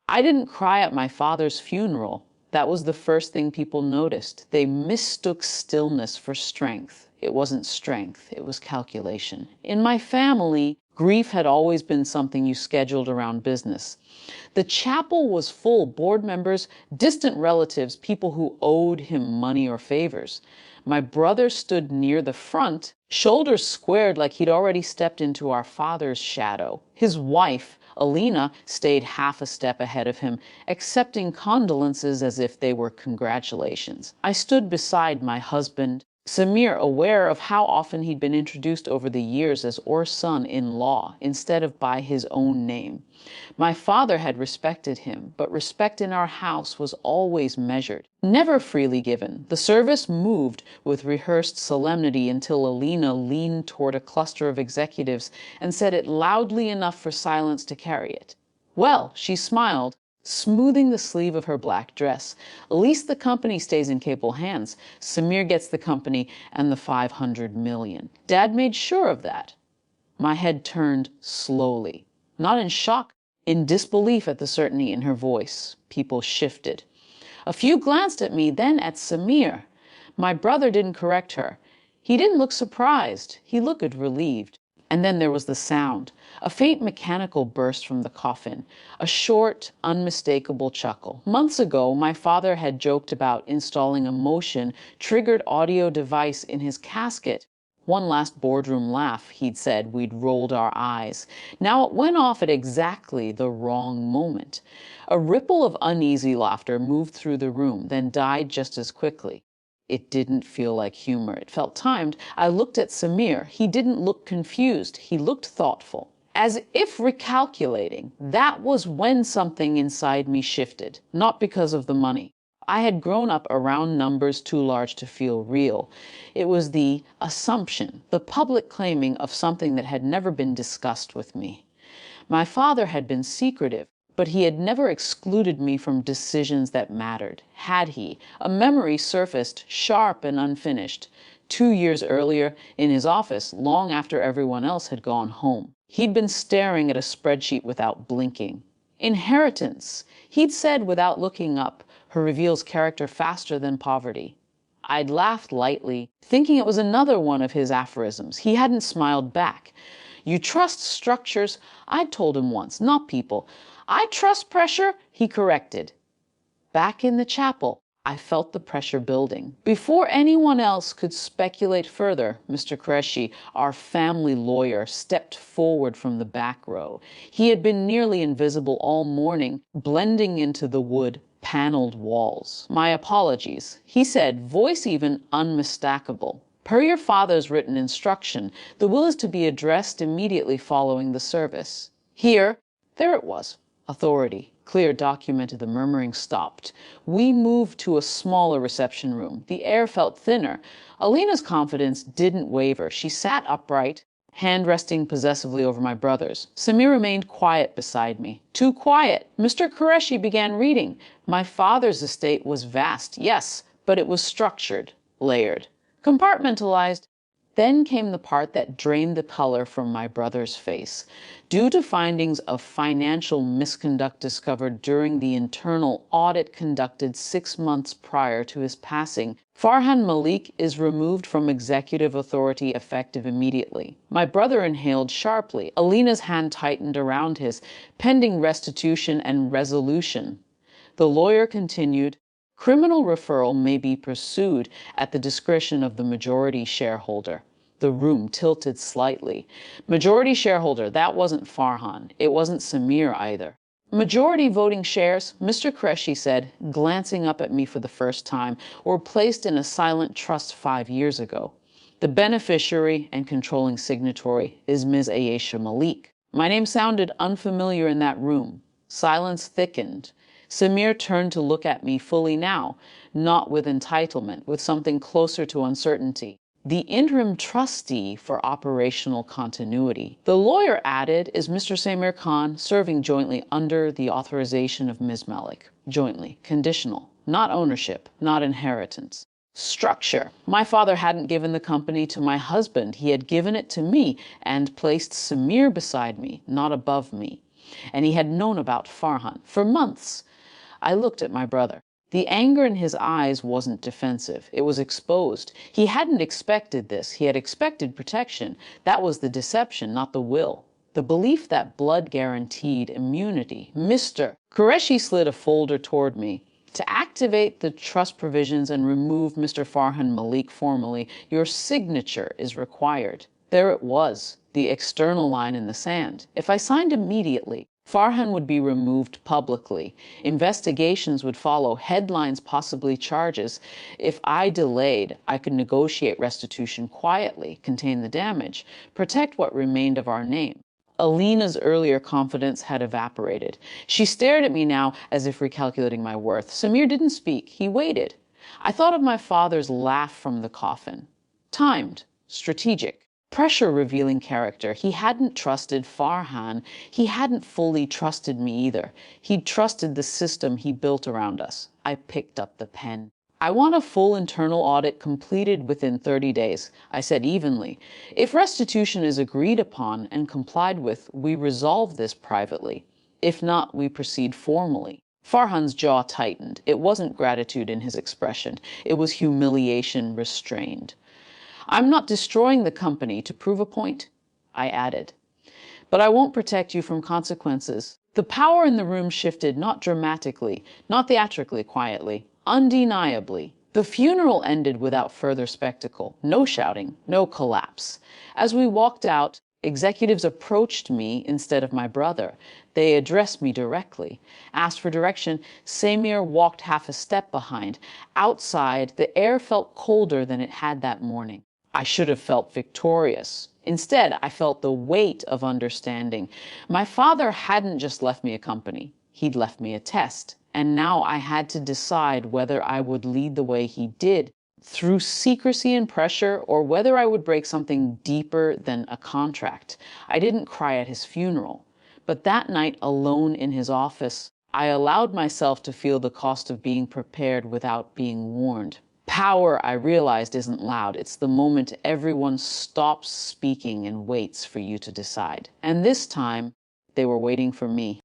I didn't cry at my father's funeral. That was the first thing people noticed. They mistook stillness for strength. It wasn't strength, it was calculation. In my family, grief had always been something you scheduled around business. The chapel was full, board members, distant relatives, people who owed him money or favors. My brother stood near the front, shoulders squared like he'd already stepped into our father's shadow. His wife, Alina, stayed half a step ahead of him, accepting condolences as if they were congratulations. I stood beside my husband, Samir, aware of how often he'd been introduced over the years as or son-in-law instead of by his own name. My father had respected him, but respect in our house was always measured, never freely given. The service moved with rehearsed solemnity until Alina leaned toward a cluster of executives and said it loudly enough for silence to carry it. Well, she smiled, smoothing the sleeve of her black dress. At least the company stays in capable hands. Samir gets the company and the 500 million. Dad made sure of that. My head turned slowly, not in shock, in disbelief at the certainty in her voice. People shifted. A few glanced at me, then at Samir. My brother didn't correct her. He didn't look surprised. He looked relieved. And then there was the sound, a faint mechanical burst from the coffin, a short, unmistakable chuckle. Months ago, my father had joked about installing a motion-triggered audio device in his casket. One last boardroom laugh, he'd said. We'd rolled our eyes. Now it went off at exactly the wrong moment. A ripple of uneasy laughter moved through the room, then died just as quickly. It didn't feel like humor. It felt timed. I looked at Samir. He didn't look confused. He looked thoughtful. As if recalculating. That was when something inside me shifted, not because of the money. I had grown up around numbers too large to feel real. It was the assumption, the public claiming of something that had never been discussed with me. My father had been secretive, but he had never excluded me from decisions that mattered. Had he? A memory surfaced, sharp and unfinished. 2 years earlier, in his office, long after everyone else had gone home. He'd been staring at a spreadsheet without blinking. Inheritance, he'd said without looking up, her reveals character faster than poverty. I'd laughed lightly, thinking it was another one of his aphorisms. He hadn't smiled back. You trust structures, I'd told him once, not people. I trust pressure, he corrected. Back in the chapel, I felt the pressure building. Before anyone else could speculate further, Mr. Qureshi, our family lawyer, stepped forward from the back row. He had been nearly invisible all morning, blending into the wood paneled walls. My apologies, he said, voice even unmistakable. Per your father's written instruction, the will is to be addressed immediately following the service. Here, there it was. Authority. Clear documented. The murmuring stopped. We moved to a smaller reception room. The air felt thinner. Alina's confidence didn't waver. She sat upright, hand resting possessively over my brother's. Samir remained quiet beside me. Too quiet. Mr. Qureshi began reading. My father's estate was vast, yes, but it was structured, layered, compartmentalized. Then came the part that drained the color from my brother's face. Due to findings of financial misconduct discovered during the internal audit conducted 6 months prior to his passing, Farhan Malik is removed from executive authority effective immediately. My brother inhaled sharply. Alina's hand tightened around his, pending restitution and resolution. The lawyer continued, criminal referral may be pursued at the discretion of the majority shareholder. The room tilted slightly. Majority shareholder, that wasn't Farhan. It wasn't Samir either. Majority voting shares, Mr. Qureshi said, glancing up at me for the first time, were placed in a silent trust 5 years ago. The beneficiary and controlling signatory is Ms. Ayesha Malik. My name sounded unfamiliar in that room. Silence thickened. Samir turned to look at me fully now, not with entitlement, with something closer to uncertainty. The interim trustee for operational continuity. The lawyer added is Mr. Samir Khan, serving jointly under the authorization of Ms. Malik. Jointly. Conditional. Not ownership. Not inheritance. Structure. My father hadn't given the company to my husband. He had given it to me and placed Samir beside me, not above me. And he had known about Farhan for months. I looked at my brother. The anger in his eyes wasn't defensive. It was exposed. He hadn't expected this. He had expected protection. That was the deception, not the will. The belief that blood guaranteed immunity. Mr. Qureshi slid a folder toward me. To activate the trust provisions and remove Mr. Farhan Malik formally, your signature is required. There it was, the external line in the sand. If I signed immediately, Farhan would be removed publicly. Investigations would follow, headlines, possibly charges. If I delayed, I could negotiate restitution quietly, contain the damage, protect what remained of our name. Alina's earlier confidence had evaporated. She stared at me now as if recalculating my worth. Samir didn't speak. He waited. I thought of my father's laugh from the coffin. Timed, strategic, pressure-revealing character. He hadn't trusted Farhan. He hadn't fully trusted me either. He'd trusted the system he built around us. I picked up the pen. I want a full internal audit completed within 30 days, I said evenly. If restitution is agreed upon and complied with, we resolve this privately. If not, we proceed formally. Farhan's jaw tightened. It wasn't gratitude in his expression. It was humiliation restrained. I'm not destroying the company to prove a point, I added. But I won't protect you from consequences. The power in the room shifted, not dramatically, not theatrically, quietly. Undeniably, the funeral ended without further spectacle. No shouting, no collapse. As we walked out, executives approached me instead of my brother. They addressed me directly, asked for direction. Samir walked half a step behind. Outside, the air felt colder than it had that morning. I should have felt victorious. Instead, I felt the weight of understanding. My father hadn't just left me a company. He'd left me a test. And now I had to decide whether I would lead the way he did, through secrecy and pressure, or whether I would break something deeper than a contract. I didn't cry at his funeral, but that night alone in his office, I allowed myself to feel the cost of being prepared without being warned. Power, I realized, isn't loud. It's the moment everyone stops speaking and waits for you to decide. And this time, they were waiting for me.